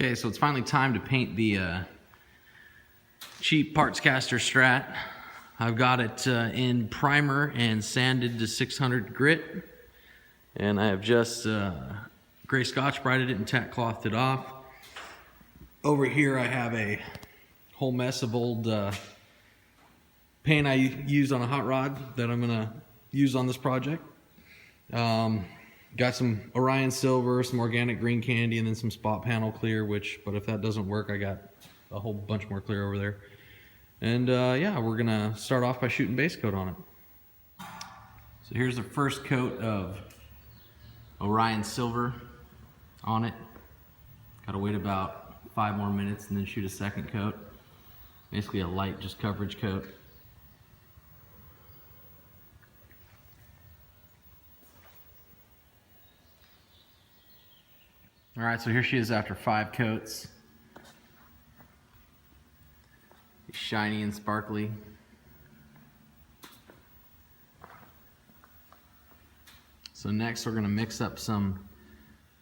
Okay, so it's finally time to paint the cheap parts caster Strat. I've got it in primer and sanded to 600 grit, and I have just gray scotch brighted it and tack clothed it off. Over here I have a whole mess of old paint I used on a hot rod that I'm gonna use on this project. Got some Orion silver, some organic green candy, and then some spot panel clear, but if that doesn't work, I got a whole bunch more clear over there. And yeah, we're gonna start off by shooting base coat on it. So here's the first coat of Orion silver on it. Gotta wait about 5 more minutes and then shoot a second coat. Basically a light, just coverage coat. All right, so here she is after 5 coats. Shiny and sparkly. So next we're gonna mix up some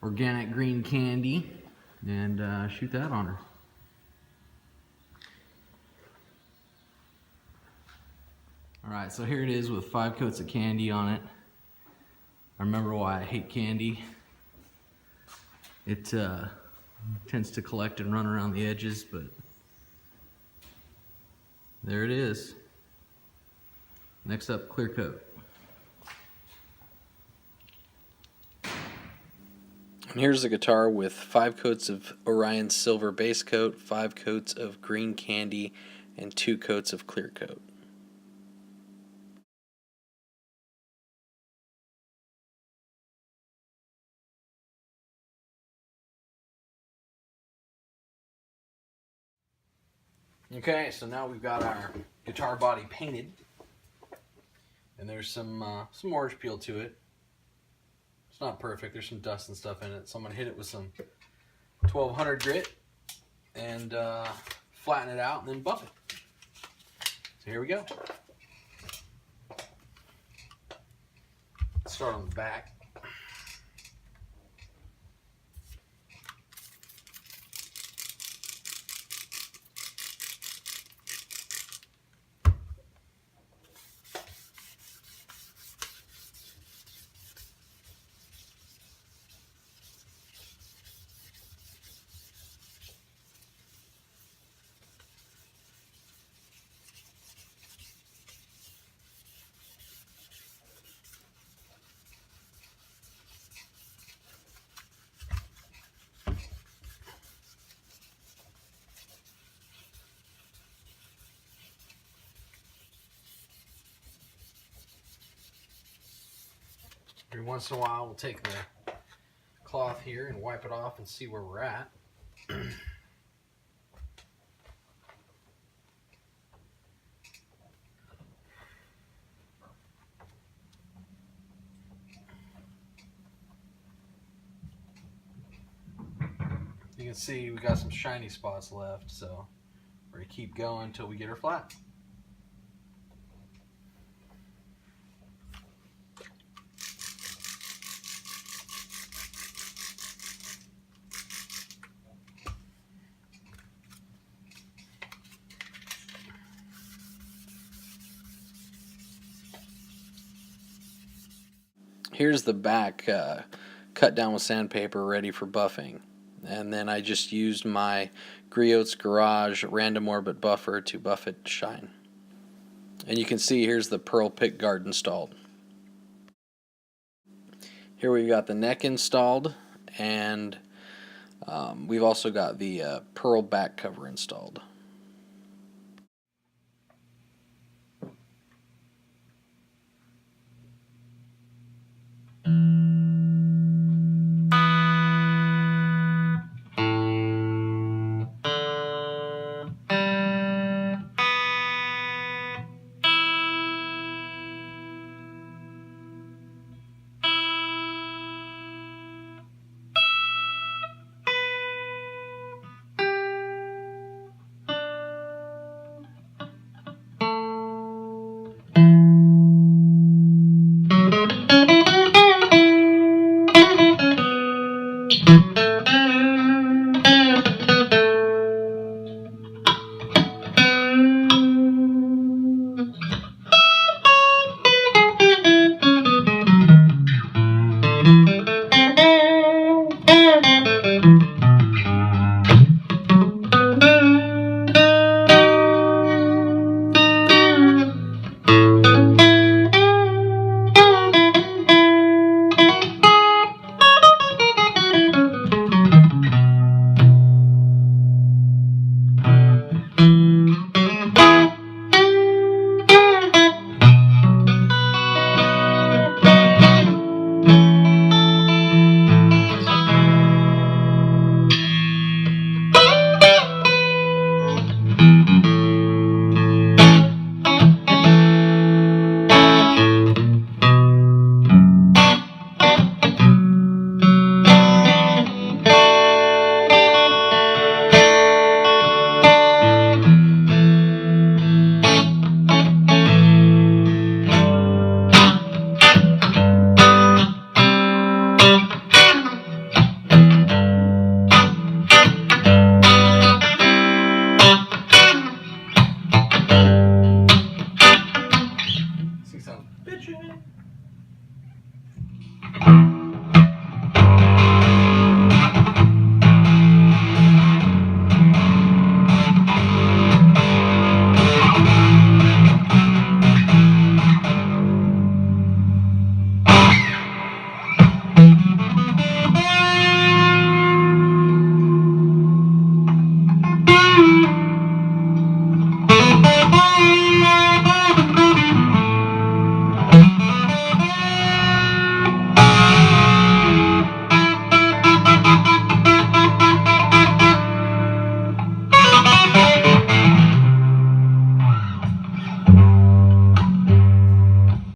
organic green candy and shoot that on her. All right, so here it is with 5 coats of candy on it. I remember why I hate candy. It tends to collect and run around the edges, but there it is. Next up, clear coat. And here's the guitar with 5 coats of Orion silver base coat, 5 coats of green candy, and 2 coats of clear coat. Okay, so now we've got our guitar body painted, and there's some orange peel to it. It's not perfect, there's some dust and stuff in it, so I'm going to hit it with some 1200 grit and flatten it out and then buff it. So here we go. Let's start on the back. Every once in a while we'll take the cloth here and wipe it off and see where we're at. You can see we got some shiny spots left, so we're going to keep going until we get her flat. Here's the back cut down with sandpaper, ready for buffing. And then I just used my Griot's Garage Random Orbit buffer to buff it to shine. And you can see here's the pearl pick guard installed. Here we've got the neck installed, and we've also got the pearl back cover installed.